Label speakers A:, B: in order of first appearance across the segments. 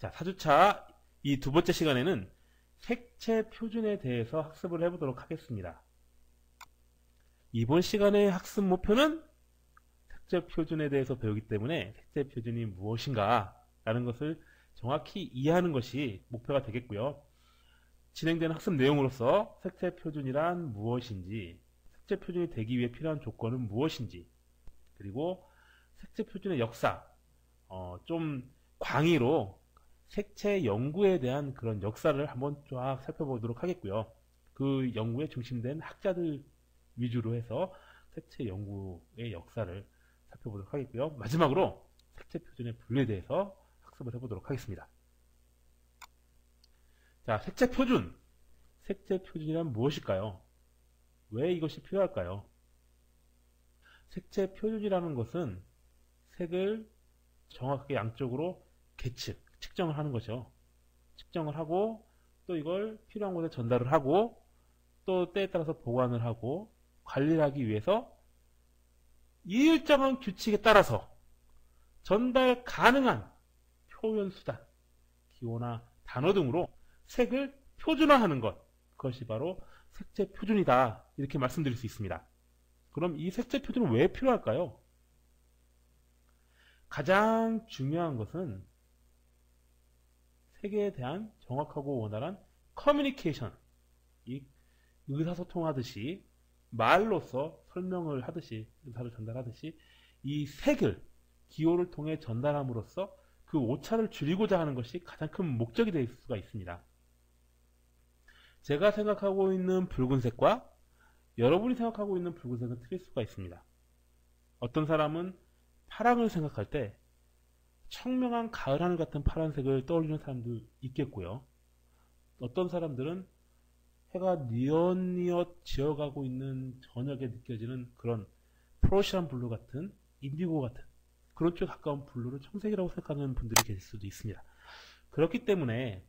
A: 자, 4주차 이 두 번째 시간에는 색채 표준에 대해서 학습을 해보도록 하겠습니다. 이번 시간의 학습 목표는 색채 표준에 대해서 배우기 때문에 색채 표준이 무엇인가 라는 것을 정확히 이해하는 것이 목표가 되겠고요. 진행되는 학습 내용으로서 색채 표준이란 무엇인지, 색채 표준이 되기 위해 필요한 조건은 무엇인지, 그리고 색채 표준의 역사, 좀 광의로 색채 연구에 대한 그런 역사를 한번 쫙 살펴보도록 하겠고요. 그 연구에 중심된 학자들 위주로 해서 색채 연구의 역사를 살펴보도록 하겠고요. 마지막으로 색채 표준의 분류에 대해서 학습을 해보도록 하겠습니다. 자, 색채 표준. 색채 표준이란 무엇일까요? 왜 이것이 필요할까요? 색채 표준이라는 것은 색을 정확하게 양쪽으로 측정을 하는 거죠. 측정을 하고 또 이걸 필요한 곳에 전달을 하고 또 때에 따라서 보관을 하고 관리를 하기 위해서 일정한 규칙에 따라서 전달 가능한 표현 수단, 기호나 단어 등으로 색을 표준화하는 것, 그것이 바로 색채 표준이다, 이렇게 말씀드릴 수 있습니다. 그럼 이 색채 표준은 왜 필요할까요? 가장 중요한 것은 색에 대한 정확하고 원활한 커뮤니케이션, 이 의사소통하듯이 말로써 설명을 하듯이, 의사를 전달하듯이 이 색을 기호를 통해 전달함으로써 그 오차를 줄이고자 하는 것이 가장 큰 목적이 될 수가 있습니다. 제가 생각하고 있는 붉은색과 여러분이 생각하고 있는 붉은색은 틀릴 수가 있습니다. 어떤 사람은 파랑을 생각할 때 청명한 가을하늘 같은 파란색을 떠올리는 사람도 있겠고요. 어떤 사람들은 해가 뉘엿뉘엿 지어가고 있는 저녁에 느껴지는 그런 프로시안 블루 같은, 인디고 같은 그런 쪽에 가까운 블루를 청색이라고 생각하는 분들이 계실 수도 있습니다. 그렇기 때문에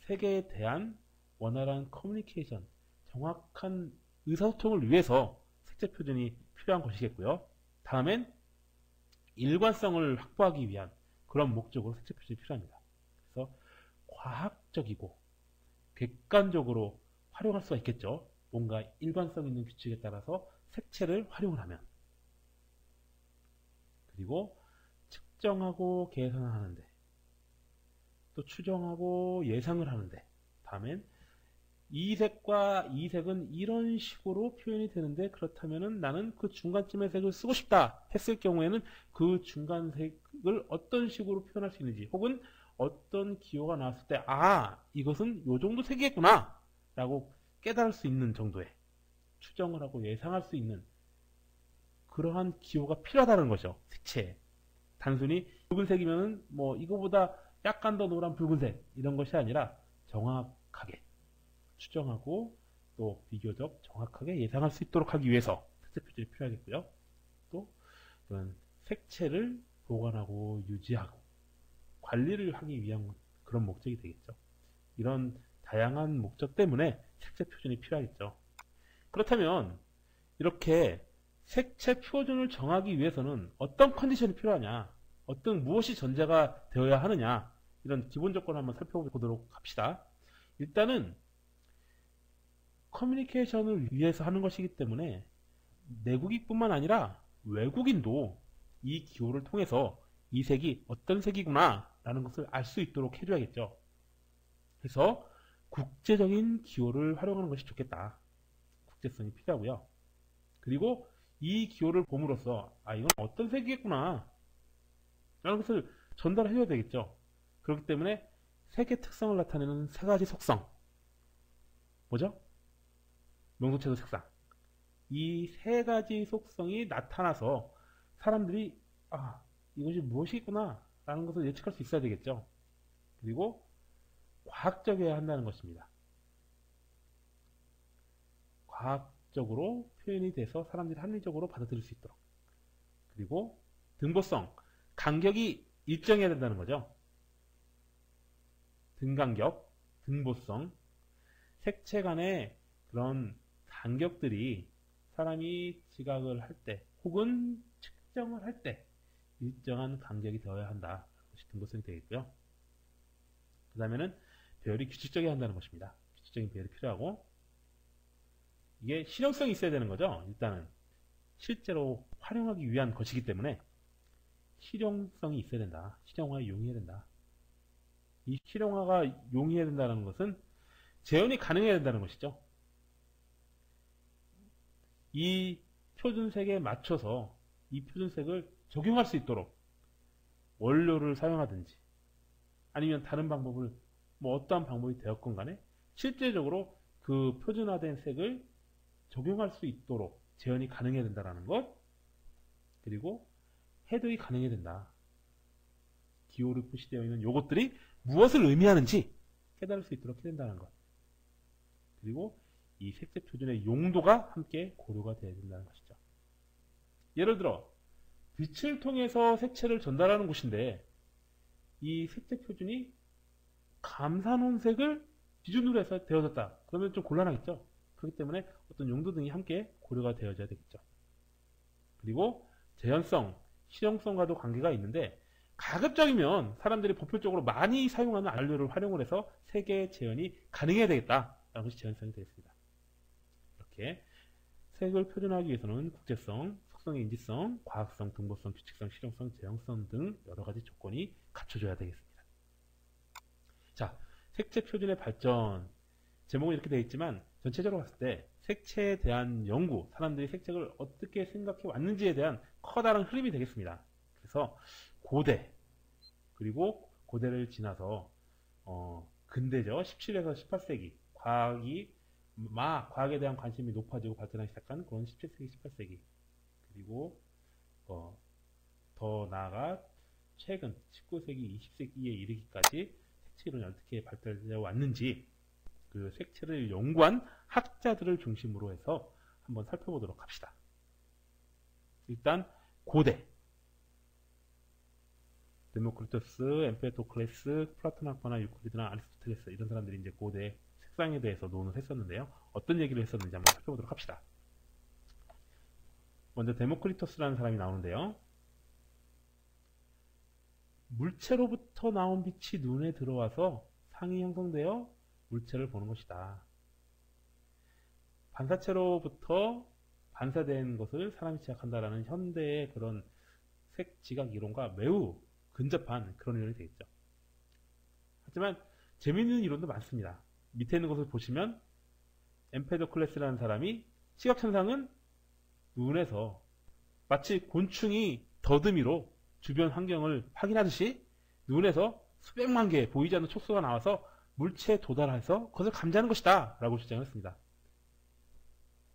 A: 색에 대한 원활한 커뮤니케이션, 정확한 의사소통을 위해서 색채 표준이 필요한 것이겠고요. 다음엔 일관성을 확보하기 위한 그런 목적으로 색채 표준이 필요합니다. 그래서 과학적이고 객관적으로 활용할 수가 있겠죠. 뭔가 일관성 있는 규칙에 따라서 색채를 활용을 하면. 그리고 측정하고 계산을 하는데, 또 추정하고 예상을 하는데, 다음엔 이 색과 이 색은 이런 식으로 표현이 되는데 그렇다면은 나는 그 중간쯤의 색을 쓰고 싶다 했을 경우에는 그 중간 색을 어떤 식으로 표현할 수 있는지, 혹은 어떤 기호가 나왔을 때 이것은 요 정도 색이겠구나 라고 깨달을 수 있는 정도의 추정을 하고 예상할 수 있는 그러한 기호가 필요하다는 거죠. 색채에. 단순히 붉은색이면은 뭐 이거보다 약간 더 노란 붉은색 이런 것이 아니라 정확하게 추정하고 또 비교적 정확하게 예상할 수 있도록 하기 위해서 색채 표준이 필요하겠고요. 또 그런 색채를 보관하고 유지하고 관리를 하기 위한 그런 목적이 되겠죠. 이런 다양한 목적 때문에 색채 표준이 필요하겠죠. 그렇다면 이렇게 색채 표준을 정하기 위해서는 어떤 컨디션이 필요하냐, 무엇이 전제가 되어야 하느냐, 이런 기본 조건을 한번 살펴보도록 합시다. 일단은 커뮤니케이션을 위해서 하는 것이기 때문에 내국인뿐만 아니라 외국인도 이 기호를 통해서 이 색이 어떤 색이구나 라는 것을 알 수 있도록 해줘야겠죠. 그래서 국제적인 기호를 활용하는 것이 좋겠다. 국제성이 필요하고요. 그리고 이 기호를 봄으로써 이건 어떤 색이겠구나 라는 것을 전달해줘야 되겠죠. 그렇기 때문에 색의 특성을 나타내는 세 가지 속성, 뭐죠? 명소체도 색상. 이 세 가지 속성이 나타나서 사람들이 이것이 무엇이겠구나 라는 것을 예측할 수 있어야 되겠죠. 그리고 과학적이어야 한다는 것입니다. 과학적으로 표현이 돼서 사람들이 합리적으로 받아들일 수 있도록. 그리고 등보성, 간격이 일정해야 된다는 거죠. 등간격, 등보성, 색채 간의 그런 간격들이 사람이 지각을 할 때 혹은 측정을 할 때 일정한 간격이 되어야 한다. 그것이 등보성이 되겠고요. 그 다음에는 배열이 규칙적이어야 한다는 것입니다. 규칙적인 배열이 필요하고, 이게 실용성이 있어야 되는 거죠. 일단은 실제로 활용하기 위한 것이기 때문에 실용성이 있어야 된다. 실용화에 용이해야 된다. 이 실용화가 용이해야 된다는 것은 재현이 가능해야 된다는 것이죠. 이 표준색에 맞춰서 이 표준색을 적용할 수 있도록 원료를 사용하든지 아니면 다른 방법을 어떠한 방법이 되었건 간에 실제적으로 그 표준화된 색을 적용할 수 있도록 재현이 가능해야 된다는 것, 그리고 해독이 가능해야 된다. 기호로 표시되어 있는 요것들이 무엇을 의미하는지 깨달을 수 있도록 해야 된다는 것, 그리고 이 색채 표준의 용도가 함께 고려가 되어야 된다는 것이죠. 예를 들어 빛을 통해서 색채를 전달하는 곳인데 이 색채 표준이 감산홍색을 기준으로 해서 되어졌다. 그러면 좀 곤란하겠죠. 그렇기 때문에 어떤 용도 등이 함께 고려가 되어져야 되겠죠. 그리고 재현성, 실용성과도 관계가 있는데 가급적이면 사람들이 보편적으로 많이 사용하는 안료를 활용을 해서 색의 재현이 가능해야 되겠다라는 것이 재현성이 되겠습니다. 이렇게 색을 표준화하기 위해서는 국제성, 속성의 인지성, 과학성, 등보성, 규칙성, 실용성, 재현성 등 여러가지 조건이 갖춰져야 되겠습니다. 자, 색채 표준의 발전, 제목은 이렇게 되어 있지만 전체적으로 봤을 때 색채에 대한 연구, 사람들이 색책을 어떻게 생각해 왔는지에 대한 커다란 흐름이 되겠습니다. 그래서 고대, 그리고 고대를 지나서 근대죠. 17에서 18세기 과학에 대한 관심이 높아지고 발전하기 시작한 그런 17세기, 18세기, 그리고 더 나아가 최근 19세기, 20세기에 이르기까지 색채 이론이 어떻게 발달되어 왔는지 그 색채를 연구한 학자들을 중심으로 해서 한번 살펴보도록 합시다. 일단 고대, 데모크리토스, 엠페도클레스, 플라톤 학파나 유클리드나 아리스토텔레스, 이런 사람들이 이제 고대 색상에 대해서 논을 했었는데요. 어떤 얘기를 했었는지 한번 살펴보도록 합시다. 먼저 데모크리토스라는 사람이 나오는데요. 물체로부터 나온 빛이 눈에 들어와서 상이 형성되어 물체를 보는 것이다. 반사체로부터 반사된 것을 사람이 지각한다라는 현대의 그런 색 지각 이론과 매우 근접한 그런 이론이 되겠죠. 하지만 재미있는 이론도 많습니다. 밑에 있는 것을 보시면 엠페도클레스라는 사람이 시각현상은 눈에서 마치 곤충이 더듬이로 주변 환경을 확인하듯이 눈에서 수백만 개의 보이지 않는 촉수가 나와서 물체에 도달해서 그것을 감지하는 것이다 라고 주장했습니다.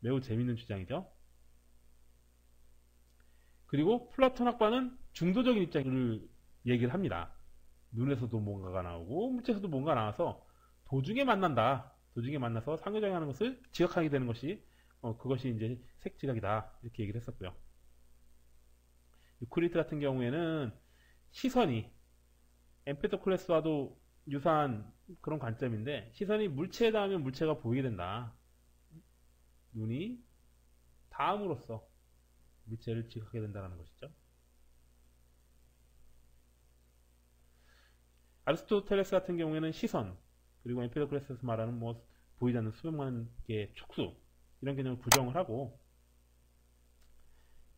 A: 매우 재미있는 주장이죠. 그리고 플라톤 학파는 중도적인 입장을 얘기를 합니다. 눈에서도 뭔가가 나오고 물체에서도 뭔가 나와서 도중에 만난다. 도중에 만나서 상호작용하는 것을 지각하게 되는 것이 그것이 이제 색지각이다 이렇게 얘기를 했었고요. 유클리드 같은 경우에는 시선이 엠페도클레스와도 유사한 그런 관점인데 시선이 물체에 닿으면 물체가 보이게 된다. 눈이 닿음으로써 물체를 지각하게 된다는 것이죠. 아리스토텔레스 같은 경우에는 시선, 그리고 엠페도클레스에서 말하는 보이지 않는 수백만 개의 촉수, 이런 개념을 부정을 하고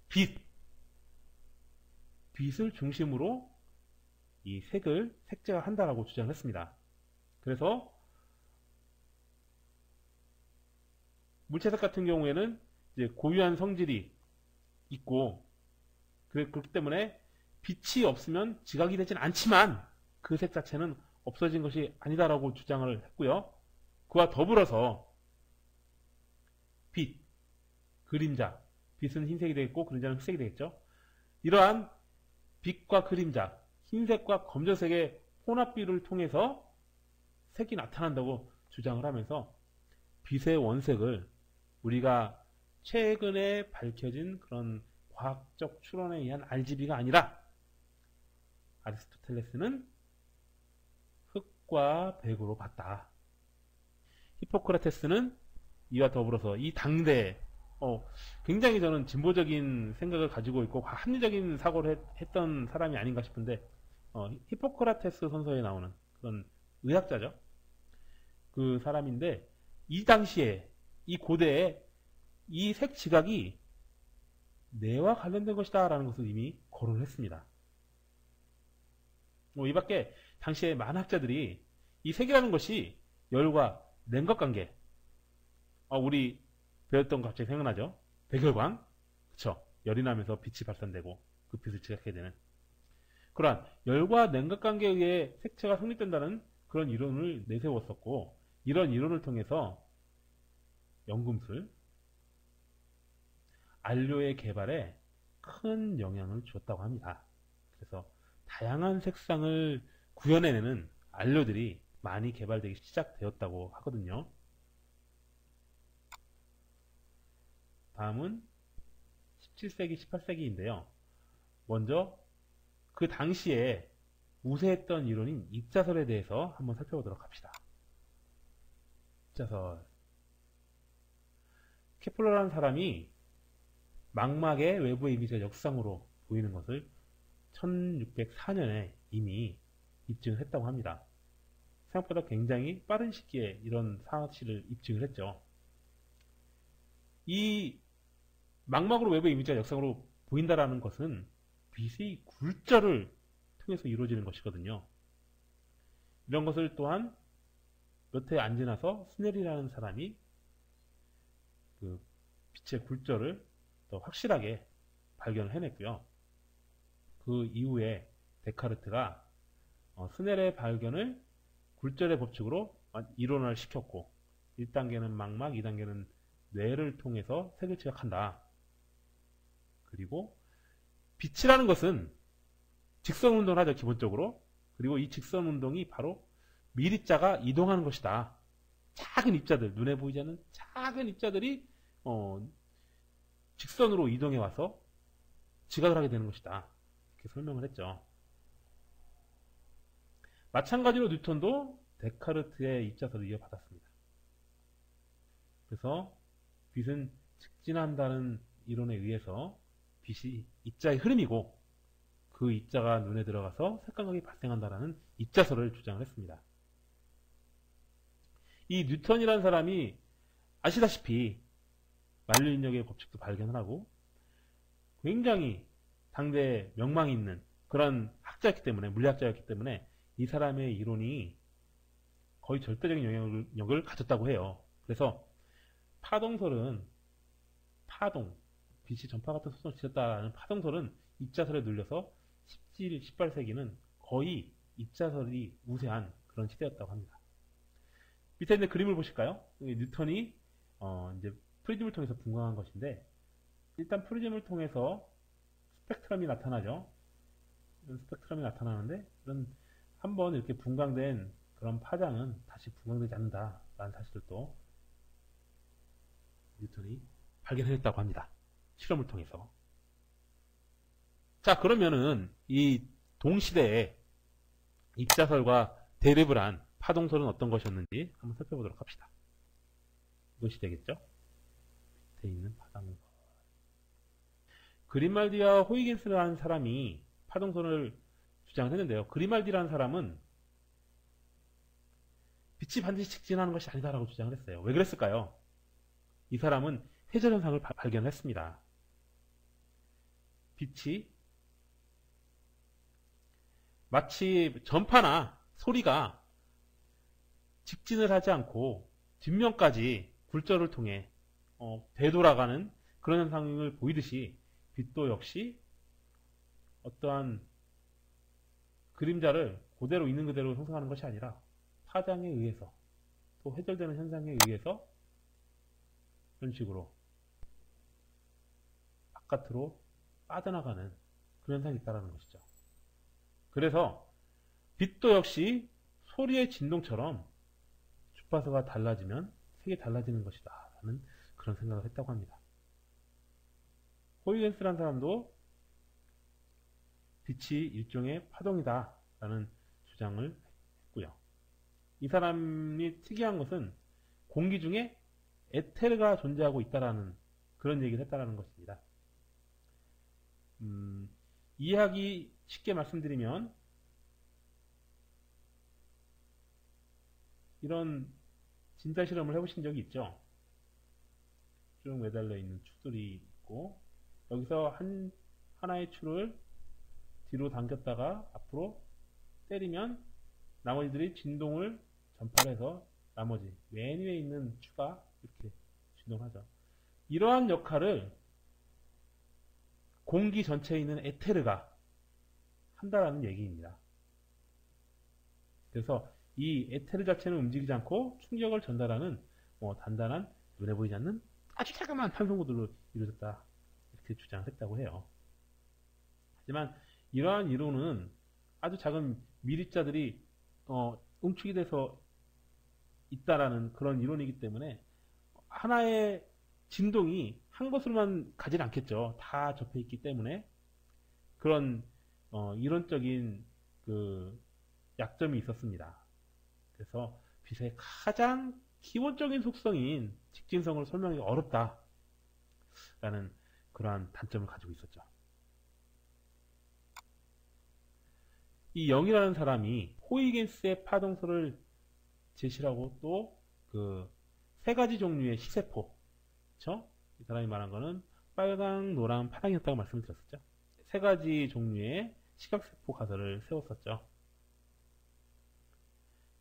A: 빛을 중심으로 이 색을 색제화한다라고 주장을 했습니다. 그래서 물체색 같은 경우에는 이제 고유한 성질이 있고 그렇기 때문에 빛이 없으면 지각이 되진 않지만 그 색 자체는 없어진 것이 아니다라고 주장을 했고요. 그와 더불어서 빛, 그림자, 빛은 흰색이 되겠고 그림자는 흑색이 되겠죠. 이러한 빛과 그림자, 흰색과 검정색의 혼합비를 통해서 색이 나타난다고 주장을 하면서 빛의 원색을 우리가 최근에 밝혀진 그런 과학적 추론에 의한 RGB가 아니라 아리스토텔레스는 흑과 백으로 봤다. 히포크라테스는 이와 더불어서 이 당대 굉장히 저는 진보적인 생각을 가지고 있고 합리적인 사고를 했던 사람이 아닌가 싶은데 히포크라테스 선서에 나오는 그런 의학자죠. 그 사람인데 이 당시에 이 고대에 이 색 지각이 뇌와 관련된 것이다 라는 것을 이미 거론을 했습니다. 이 밖에 당시에 많은 학자들이 이 색이라는 것이 열과 냉각 관계, 우리 배웠던 거 갑자기 생각나죠? 백열광, 그쵸? 열이 나면서 빛이 발산되고 그 빛을 지각해야 되는 그러한 열과 냉각 관계에 의해 색채가 성립된다는 그런 이론을 내세웠었고, 이런 이론을 통해서 연금술, 안료의 개발에 큰 영향을 주었다고 합니다. 그래서 다양한 색상을 구현해내는 안료들이 많이 개발되기 시작되었다고 하거든요. 다음은 17세기, 18세기인데요. 먼저 그 당시에 우세했던 이론인 입자설에 대해서 한번 살펴보도록 합시다. 입자설. 케플러라는 사람이 망막의 외부의 이미지가 역상으로 보이는 것을 1604년에 이미 입증을 했다고 합니다. 생각보다 굉장히 빠른 시기에 이런 사실을 입증을 했죠. 이 망막으로 외부의 이미지가 역상으로 보인다라는 것은 빛의 굴절을 통해서 이루어지는 것이거든요. 이런 것을 또한 몇 해 안 지나서 스넬이라는 사람이 그 빛의 굴절을 더 확실하게 발견을 해냈고요. 그 이후에 데카르트가 스넬의 발견을 굴절의 법칙으로 이론화를 시켰고, 1단계는 망막, 2단계는 뇌를 통해서 색을 지각한다. 그리고 빛이라는 것은 직선 운동을 하죠, 기본적으로. 그리고 이 직선 운동이 바로 미립자가 이동하는 것이다. 작은 입자들, 눈에 보이지 않는 작은 입자들이 직선으로 이동해 와서 지각을 하게 되는 것이다. 이렇게 설명을 했죠. 마찬가지로 뉴턴도 데카르트의 입자설을 이어받았습니다. 그래서 빛은 직진한다는 이론에 의해서 빛이 입자의 흐름이고, 그 입자가 눈에 들어가서 색감각이 발생한다는 입자설을 주장을 했습니다. 이 뉴턴이라는 사람이 아시다시피 만류인력의 법칙도 발견을 하고 굉장히 당대에 명망이 있는 그런 학자였기 때문에, 물리학자였기 때문에 이 사람의 이론이 거의 절대적인 영향력을 가졌다고 해요. 그래서 파동설은 빛이 전파 같은 소성을 지녔다는 파동설은 입자설에 눌려서 17, 18세기는 거의 입자설이 우세한 그런 시대였다고 합니다. 밑에 있는 그림을 보실까요? 뉴턴이 이제 프리즘을 통해서 분광한 것인데, 일단 프리즘을 통해서 스펙트럼이 나타나죠. 이런 스펙트럼이 나타나는데, 이런 한번 이렇게 분광된 그런 파장은 다시 분광되지 않는다라는 사실을 또 뉴턴이 발견해냈다고 합니다. 실험을 통해서. 자, 그러면은 이 동시대에 입자설과 대립을 한 파동설은 어떤 것이었는지 한번 살펴보도록 합시다. 이것이 되겠죠? 밑에 있는 파동설. 그리말디와 호이긴스라는 사람이 파동설을 주장을 했는데요. 그리말디라는 사람은 빛이 반드시 직진하는 것이 아니다라고 주장을 했어요. 왜 그랬을까요? 이 사람은 회절현상을 발견했습니다. 빛이 마치 전파나 소리가 직진을 하지 않고 뒷면까지 굴절을 통해 되돌아가는 그런 현상을 보이듯이, 빛도 역시 어떠한 그림자를 그대로 있는 그대로 형성하는 것이 아니라 파장에 의해서, 또 회절되는 현상에 의해서 이런 식으로 바깥으로 빠져나가는 그런 현상이 있다는 것이죠. 그래서 빛도 역시 소리의 진동처럼 주파수가 달라지면 색이 달라지는 것이다 라는 그런 생각을 했다고 합니다. 호이겐스라는 사람도 빛이 일종의 파동이다 라는 주장을 했고요. 이 사람이 특이한 것은 공기 중에 에테르가 존재하고 있다라는 그런 얘기를 했다라는 것입니다. 이해하기 쉽게 말씀드리면, 이런 진단 실험을 해보신 적이 있죠? 쭉 매달려 있는 축들이 있고, 여기서 하나의 추를 뒤로 당겼다가 앞으로 때리면 나머지들이 진동을 전파해서 나머지 맨 위에 있는 추가 이렇게 진동하죠. 이러한 역할을 공기 전체에 있는 에테르가 한다라는 얘기입니다. 그래서 이 에테르 자체는 움직이지 않고 충격을 전달하는 단단한 눈에 보이지 않는 아주 자그마한 판성구들로 이루어졌다, 이렇게 주장했다고 해요. 하지만 이러한 이론은 아주 작은 미립자들이 응축이 돼서 있다라는 그런 이론이기 때문에 하나의 진동이 한 것으로만 가진 않겠죠. 다 접해 있기 때문에 그런 이론적인 그 약점이 있었습니다. 그래서 빛의 가장 기본적인 속성인 직진성을 설명하기 어렵다라는 그러한 단점을 가지고 있었죠. 이 영이라는 사람이 호이긴스의 파동설을 제시하고 또 그 세 가지 종류의 시세포, 그쵸? 이 사람이 말한 거는 빨강, 노랑, 파랑이었다고 말씀을 드렸었죠. 세 가지 종류의 시각세포 가설을 세웠었죠.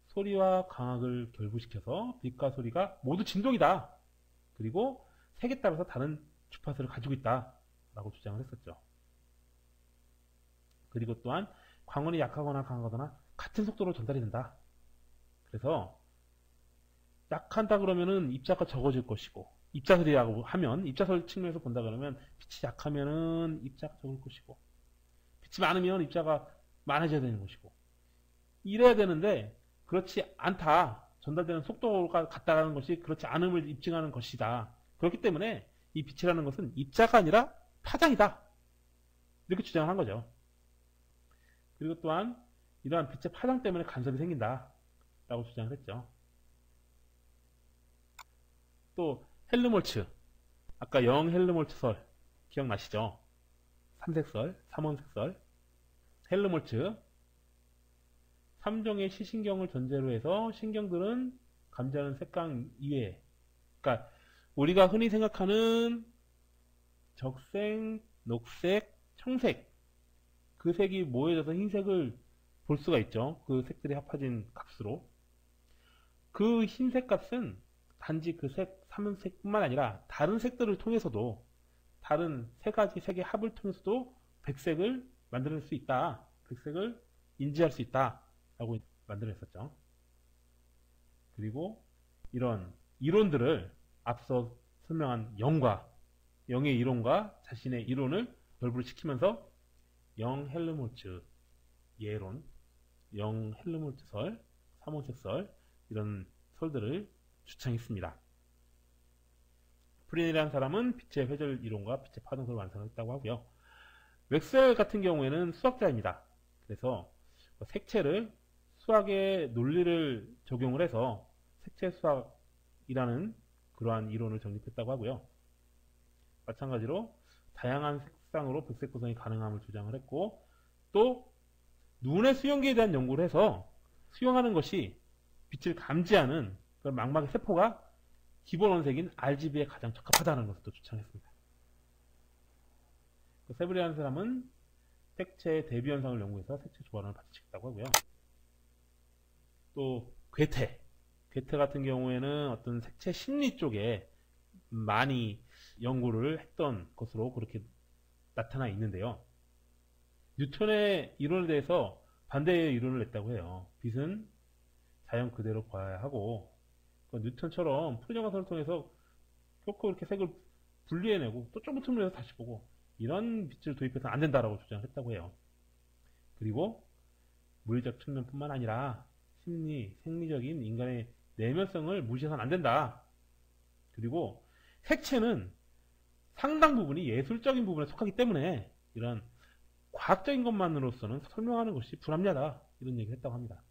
A: 소리와 광학을 결부시켜서 빛과 소리가 모두 진동이다. 그리고 색에 따라서 다른 주파수를 가지고 있다 라고 주장을 했었죠. 그리고 또한 광원이 약하거나 강하거나 같은 속도로 전달이 된다. 그래서 약한다 그러면은 입자가 적어질 것이고, 입자설이라고 하면, 입자설 측면에서 본다 그러면 빛이 약하면은 입자가 적을 것이고, 빛이 많으면 입자가 많아져야 되는 것이고, 이래야 되는데 그렇지 않다. 전달되는 속도가 같다라는 것이 그렇지 않음을 입증하는 것이다. 그렇기 때문에 이 빛이라는 것은 입자가 아니라 파장이다. 이렇게 주장을 한 거죠. 그리고 또한 이러한 빛의 파장 때문에 간섭이 생긴다 라고 주장을 했죠. 또 헬름홀츠, 아까 영 헬름홀츠설 기억나시죠? 삼색설, 삼원색설. 헬름홀츠 3종의 시신경을 전제로 해서 신경들은 감지하는 색감 이외에, 그러니까 우리가 흔히 생각하는 적색, 녹색, 청색, 그 색이 모여져서 흰색을 볼 수가 있죠. 그 색들이 합해진 값으로. 그 흰색 값은 단지 그 색, 삼색뿐만 아니라 다른 색들을 통해서도, 다른 세 가지 색의 합을 통해서도 백색을 만들어낼 수 있다. 백색을 인지할 수 있다 라고 만들어냈었죠. 그리고 이런 이론들을 앞서 설명한 영의 이론과 자신의 이론을 결부를 시키면서 영 헬름홀츠 예론, 영 헬름홀츠설, 삼원색설, 이런 설들을 주창했습니다. 프린이라는 사람은 빛의 회절 이론과 빛의 파동설을 완성했다고 하고요. 웩셀 같은 경우에는 수학자입니다. 그래서 색채를 수학의 논리를 적용을 해서 색채 수학이라는 그러한 이론을 정립했다고 하고요. 마찬가지로 다양한 색상으로 백색 구성이 가능함을 주장을 했고, 또 눈의 수용기에 대한 연구를 해서 수용하는 것이 빛을 감지하는 그런 망막의 세포가 기본 원색인 RGB에 가장 적합하다는 것을 또 주장했습니다. 세브리라는 사람은 색채의 대비 현상을 연구해서 색채 조화론을 발전시켰다고 하고요. 또 괴테 같은 경우에는 어떤 색채 심리 쪽에 많이 연구를 했던 것으로 그렇게 나타나 있는데요. 뉴턴의 이론에 대해서 반대의 이론을 냈다고 해요. 빛은 자연 그대로 봐야 하고, 뉴턴처럼 프리정화선을 통해서 결코 이렇게 색을 분리해내고 또 좁은 틈으로 해서 다시 보고, 이런 빛을 도입해서는 안 된다라고 주장을 했다고 해요. 그리고 물리적 측면뿐만 아니라 생리적인 인간의 내면성을 무시해서는 안 된다. 그리고 색채는 상당 부분이 예술적인 부분에 속하기 때문에 이런 과학적인 것만으로서는 설명하는 것이 불합리하다, 이런 얘기를 했다고 합니다.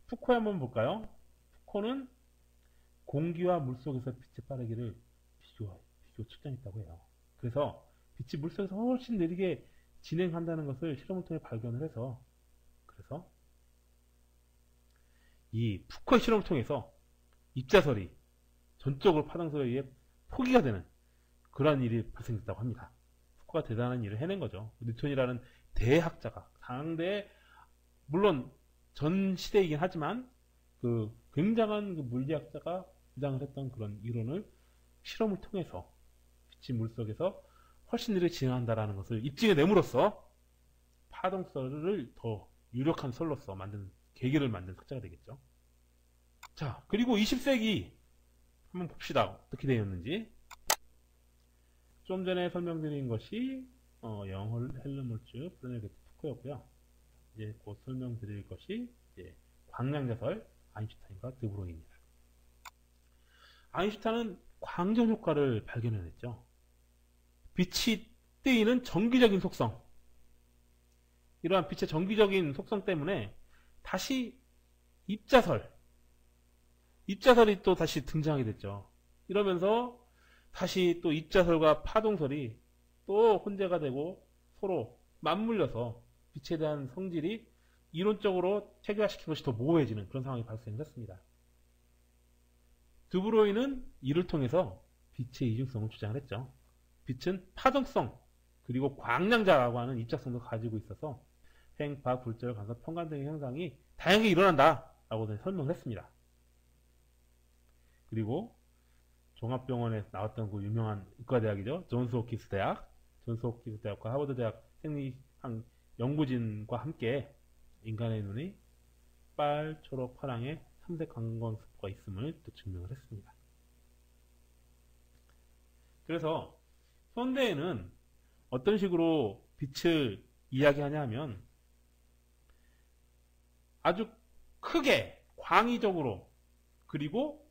A: 푸코에 한번 볼까요? 푸코는 공기와 물속에서 빛의 빠르기를 비교 측정했다고 해요. 그래서 빛이 물속에서 훨씬 느리게 진행한다는 것을 실험을 통해 발견을 해서, 그래서 이 푸커의 실험을 통해서 입자설이 전적으로 파동설에 의해 포기가 되는 그러한 일이 발생했다고 합니다. 푸커가 대단한 일을 해낸 거죠. 뉴턴이라는 대학자가 상대 물론 전 시대이긴 하지만 그 굉장한 그 물리학자가 주장을 했던 그런 이론을 실험을 통해서 빛이 물속에서 훨씬 느리게 진행한다라는 것을 입증해 내므로써 파동설을 더 유력한 설로서 만든 계기를 만든 학자가 되겠죠. 자, 그리고 20세기 한번 봅시다. 어떻게 되었는지. 좀 전에 설명드린 것이 영홀, 헬름홀츠, 브레넬, 게트, 푸커였고요. 이제 곧 설명드릴 것이 이제 광량자설, 아인슈타인과 드브로이입니다. 아인슈타인은 광전 효과를 발견해냈죠. 빛이 띄는 정기적인 속성, 이러한 빛의 정기적인 속성 때문에 다시 입자설이 또 다시 등장하게 됐죠. 이러면서 다시 또 입자설과 파동설이 또 혼재가 되고 서로 맞물려서 빛에 대한 성질이 이론적으로 체계화시킨 것이 더 모호해지는 그런 상황이 발생했습니다. 드브로이는 이를 통해서 빛의 이중성을 주장을 했죠. 빛은 파동성 그리고 광량자라고 하는 입자성도 가지고 있어서 횡파, 굴절, 간섭, 평간 등의 현상이 다양하게 일어난다라고 설명을 했습니다. 그리고 종합병원에 나왔던 그 유명한 의과대학이죠. 존스 홉킨스 대학과 하버드 대학 생리학 연구진과 함께 인간의 눈이 빨, 초록, 파랑의 3색 광광세포가 있음을 또 증명을 했습니다. 그래서 현대에는 어떤 식으로 빛을 이야기하냐 하면 아주 크게 광의적으로 그리고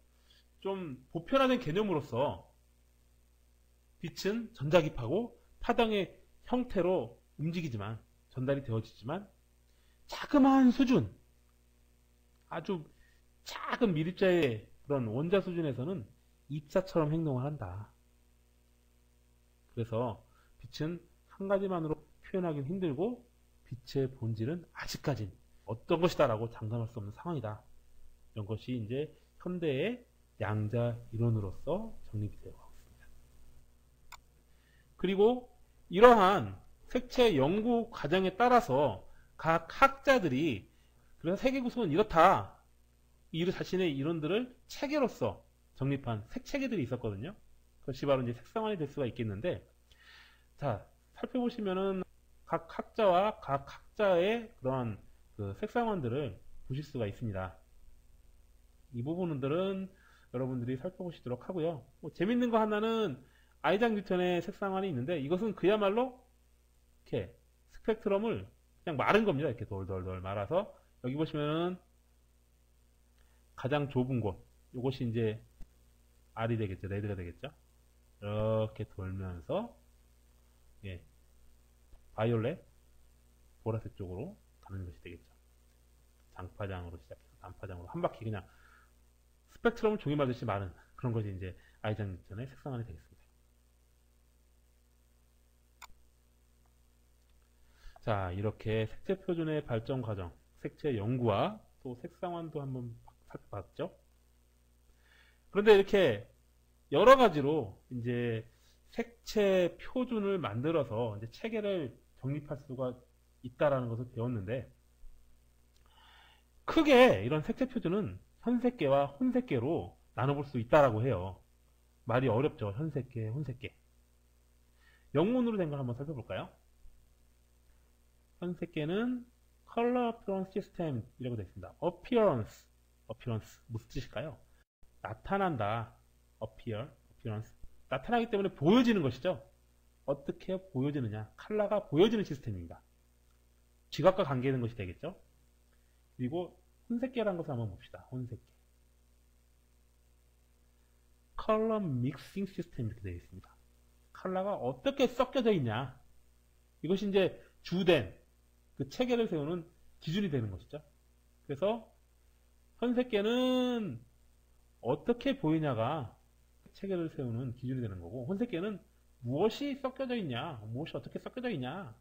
A: 좀 보편화된 개념으로서 빛은 전자기파고 파동의 형태로 움직이지만 전달이 되어지지만 자그마한 수준, 아주 작은 밀입자의 그런 원자 수준에서는 입사처럼 행동을 한다. 그래서 빛은 한 가지만으로 표현하기는 힘들고 빛의 본질은 아직까진 어떤 것이다라고 장담할 수 없는 상황이다. 이런 것이 이제 현대의 양자 이론으로서 정립이 되어 있습니다. 그리고 이러한 색채 연구 과정에 따라서 각 학자들이 그래서 세계 구성은 이렇다. 이 자신의 이론들을 체계로서 정립한 색체계들이 있었거든요. 그것이 바로 이제 색상환이 될 수가 있겠는데, 자, 살펴보시면은 각 학자와 각 학자의 그런 그 색상환들을 보실 수가 있습니다. 이 부분들은 여러분들이 살펴보시도록 하고요. 뭐 재밌는 거 하나는 아이작 뉴턴의 색상환이 있는데 이것은 그야말로 이렇게 스펙트럼을 그냥 마른 겁니다. 이렇게 돌돌돌 말아서 여기 보시면은 가장 좁은 곳, 이것이 이제 R이 되겠죠. 레드가 되겠죠. 이렇게 돌면서 예, 바이올렛, 보라색 쪽으로 가는 것이 되겠죠. 장파장으로 시작해서 단파장으로 한 바퀴 그냥 스펙트럼을 종이 말듯이 마른 그런 것이 이제 아이작 뉴턴의 색상환이 되겠습니다. 자, 이렇게 색채 표준의 발전 과정, 색채 연구와 또 색상환도 한번 살펴봤죠. 그런데 이렇게 여러 가지로 이제 색채 표준을 만들어서 이제 체계를 정립할 수가 있다라는 것을 배웠는데, 크게 이런 색채 표준은 현색계와 혼색계로 나눠볼 수 있다라고 해요. 말이 어렵죠. 현색계, 혼색계. 영문으로 된 걸 한번 살펴볼까요? 현색계는 Color Appearance System 이라고 되어 있습니다. Appearance 무슨 뜻일까요? 나타난다. Appearance 나타나기 때문에 보여지는 것이죠. 어떻게 보여지느냐? 컬러가 보여지는 시스템입니다. 지각과 관계되는 것이 되겠죠. 그리고 혼색계라는 것을 한번 봅시다. 혼색계 Color Mixing System 이렇게 되어 있습니다. 컬러가 어떻게 섞여져 있냐? 이것이 이제 주된 그 체계를 세우는 기준이 되는 것이죠. 그래서 현색계는 어떻게 보이냐가 체계를 세우는 기준이 되는 거고, 혼색계는 무엇이 섞여져 있냐, 무엇이 어떻게 섞여져 있냐,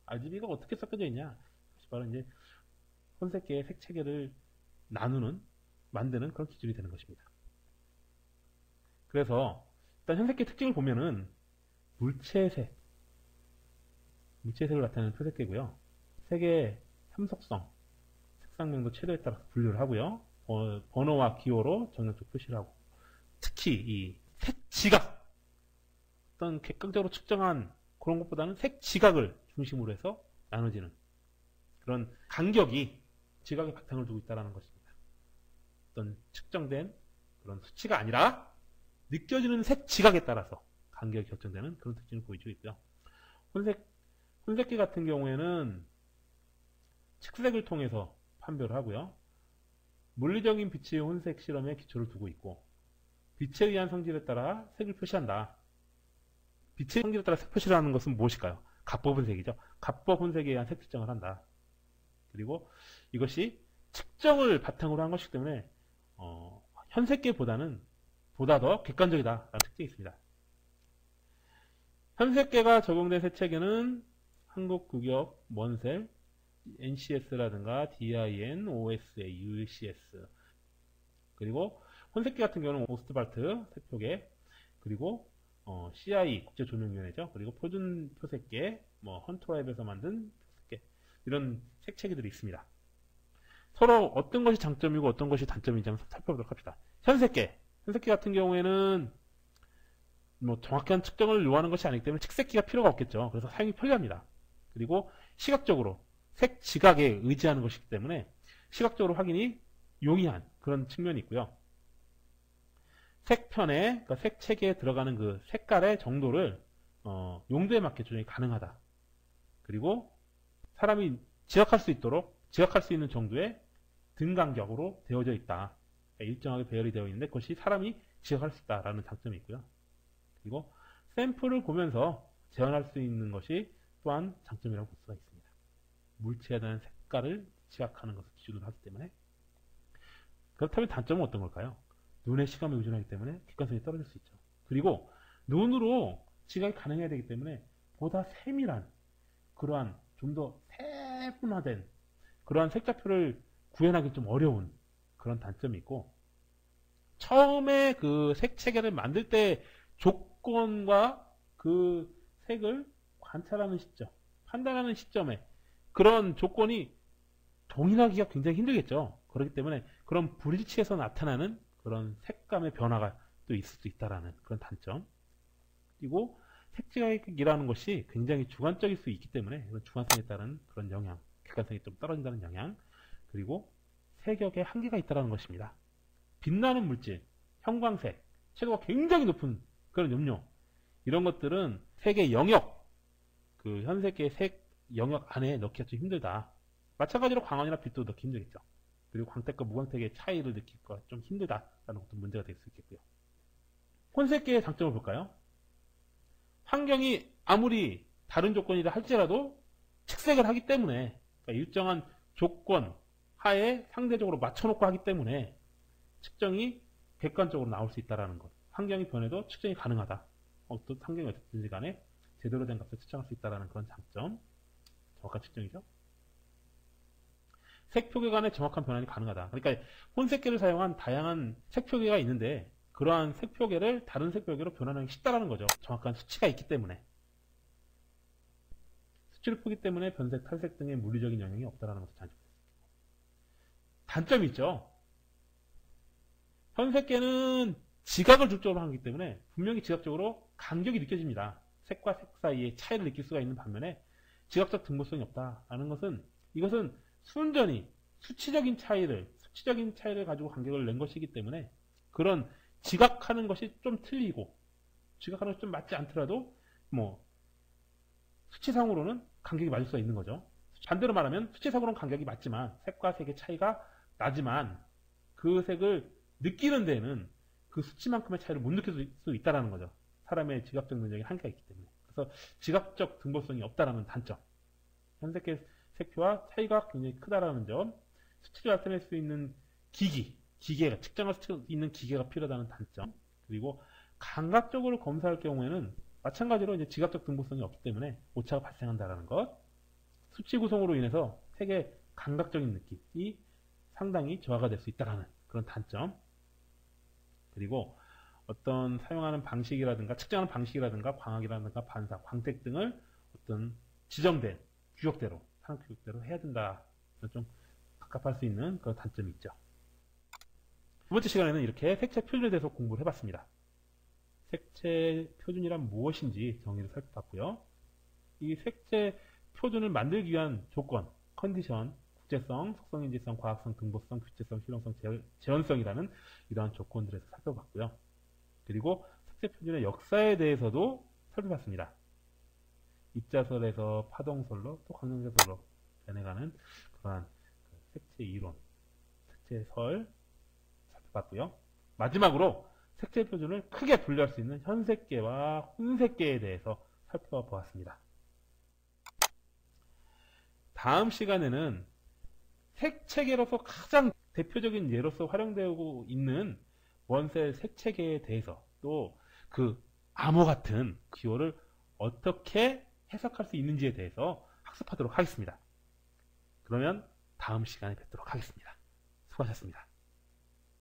A: RGB가 어떻게 섞여져 있냐, 그것이 바로 이제 혼색계의 색체계를 만드는 그런 기준이 되는 것입니다. 그래서 일단 현색계 특징을 보면은 물체색을 나타내는 표색계고요. 색의 삼속성, 색상명도 채도에 따라 분류를 하고요. 번호와 기호로 정량적 표시를 하고, 특히 이 색지각, 어떤 객관적으로 측정한 그런 것보다는 색지각을 중심으로 해서 나눠지는 그런 간격이 지각에 바탕을 두고 있다는 것입니다. 어떤 측정된 그런 수치가 아니라 느껴지는 색지각에 따라서 간격이 결정되는 그런 특징을 보여주고 있고요. 혼색계 같은 경우에는 측색을 통해서 판별을 하고요. 물리적인 빛의 혼색 실험에 기초를 두고 있고, 빛에 의한 성질에 따라 색을 표시한다. 빛의 성질에 따라 색 표시를 하는 것은 무엇일까요? 각법혼색이죠. 각법혼색에 의한 색 측정을 한다. 그리고 이것이 측정을 바탕으로 한 것이기 때문에 현색계보다는 보다 더 객관적이다라는 특징이 있습니다. 현색계가 적용된 색체계는 한국규격, 먼셀, NCS라든가 DIN, OSA, UCS, 그리고 혼색계 같은 경우는 오스트발트 색표계, 그리고 CI 국제조명위원회죠. 그리고 표준 표색계, 헌트라입에서 만든 표색계, 이런 색체계들이 있습니다. 서로 어떤 것이 장점이고 어떤 것이 단점인지 한번 살펴보도록 합시다. 현색계 같은 경우에는 정확한 측정을 요하는 것이 아니기 때문에 측색기가 필요가 없겠죠. 그래서 사용이 편리합니다. 그리고 시각적으로 색 지각에 의지하는 것이기 때문에 시각적으로 확인이 용이한 그런 측면이 있고요. 색편에, 그러니까 색체계에 들어가는 그 색깔의 정도를 용도에 맞게 조정이 가능하다. 그리고 사람이 지각할 수 있는 정도의 등간격으로 되어져 있다. 일정하게 배열이 되어 있는데 그것이 사람이 지각할 수 있다라는 장점이 있고요. 그리고 샘플을 보면서 재현할 수 있는 것이 또한 장점이라고 볼 수가 있습니다. 물체에 대한 색깔을 지각하는 것을 기준으로 하기 때문에. 그렇다면 단점은 어떤 걸까요? 눈의 시감에 의존하기 때문에 객관성이 떨어질 수 있죠. 그리고 눈으로 지각이 가능해야 되기 때문에 보다 세밀한, 그러한 좀 더 세분화된 그러한 색자표를 구현하기 좀 어려운 그런 단점이 있고, 처음에 그 색체계를 만들 때 조건과 그 색을 관찰하는 시점, 판단하는 시점에 그런 조건이 동일하기가 굉장히 힘들겠죠. 그렇기 때문에 그런 불일치에서 나타나는 그런 색감의 변화가 또 있을 수 있다라는 그런 단점. 그리고 색지각이라는 것이 굉장히 주관적일 수 있기 때문에 그런 주관성에 따른 그런 영향, 객관성이 좀 떨어진다는 영향, 그리고 색역에 한계가 있다는 것입니다. 빛나는 물질, 형광색, 채도가 굉장히 높은 그런 음료, 이런 것들은 색의 영역, 그 현색계의 색 영역 안에 넣기가 좀 힘들다. 마찬가지로 광원이나 빛도 넣기 힘들겠죠. 그리고 광택과 무광택의 차이를 느끼기가 좀 힘들다라는 것도 문제가 될 수 있겠고요. 혼색계의 장점을 볼까요? 환경이 아무리 다른 조건이라 할지라도 측색을 하기 때문에, 그러니까 일정한 조건 하에 상대적으로 맞춰놓고 하기 때문에 측정이 객관적으로 나올 수 있다는 것. 환경이 변해도 측정이 가능하다. 어떤 환경이 어떻든지 간에 제대로 된 값을 측정할 수 있다는 그런 장점. 정확한 측정이죠. 색표계 간의 정확한 변환이 가능하다. 그러니까 혼색계를 사용한 다양한 색표계가 있는데 그러한 색표계를 다른 색표계로 변환하기 쉽다는 거죠. 정확한 수치가 있기 때문에. 수치를 푸기 때문에 변색, 탈색 등의 물리적인 영향이 없다는 것도 장점이 있습니다. 단점이 있죠. 현색계는 지각을 중점으로 하기 때문에 분명히 지각적으로 간격이 느껴집니다. 색과 색 사이의 차이를 느낄 수가 있는 반면에 지각적 등보성이 없다라는 것은, 이것은 순전히 수치적인 차이를 가지고 간격을 낸 것이기 때문에 그런 지각하는 것이 좀 틀리고 지각하는 것이 좀 맞지 않더라도 수치상으로는 간격이 맞을 수가 있는 거죠. 반대로 말하면 수치상으로는 간격이 맞지만 색과 색의 차이가 나지만 그 색을 느끼는 데에는 그 수치만큼의 차이를 못 느낄 수 있다는 거죠. 사람의 지각적 능력이 한계가 있기 때문에. 그래서 지각적 등보성이 없다는 단점. 현색계 색표와 차이가 굉장히 크다라는 점, 수치를 나타낼 수 있는 기계가, 측정할 수 있는 기계가 필요하다는 단점, 그리고 감각적으로 검사할 경우에는 마찬가지로 이제 지각적 등보성이 없기 때문에 오차가 발생한다는 것, 수치 구성으로 인해서 색의 감각적인 느낌이 상당히 저하가 될 수 있다는 그런 단점, 그리고 어떤 사용하는 방식이라든가 측정하는 방식이라든가 광학이라든가 반사, 광택 등을 어떤 지정된 규격대로, 산업 규격대로 해야 된다. 좀 갑갑할 수 있는 그런 단점이 있죠. 두 번째 시간에는 이렇게 색채 표준에 대해서 공부를 해봤습니다. 색채 표준이란 무엇인지 정의를 살펴봤고요. 이 색채 표준을 만들기 위한 조건, 컨디션, 국제성, 속성인지성, 과학성, 등보성, 규칙성, 실용성, 재현성이라는 이러한 조건들에서 살펴봤고요. 그리고 색채 표준의 역사에 대해서도 살펴봤습니다. 입자설에서 파동설로 또 강령자설로 변해가는 그러한 색채 이론, 색채설 살펴봤고요. 마지막으로 색채 표준을 크게 분류할 수 있는 현색계와 혼색계에 대해서 살펴보았습니다. 다음 시간에는 색채계로서 가장 대표적인 예로서 활용되고 있는 원셀 색채계에 대해서, 또 그 암호 같은 기호를 어떻게 해석할 수 있는지에 대해서 학습하도록 하겠습니다. 그러면 다음 시간에 뵙도록 하겠습니다. 수고하셨습니다.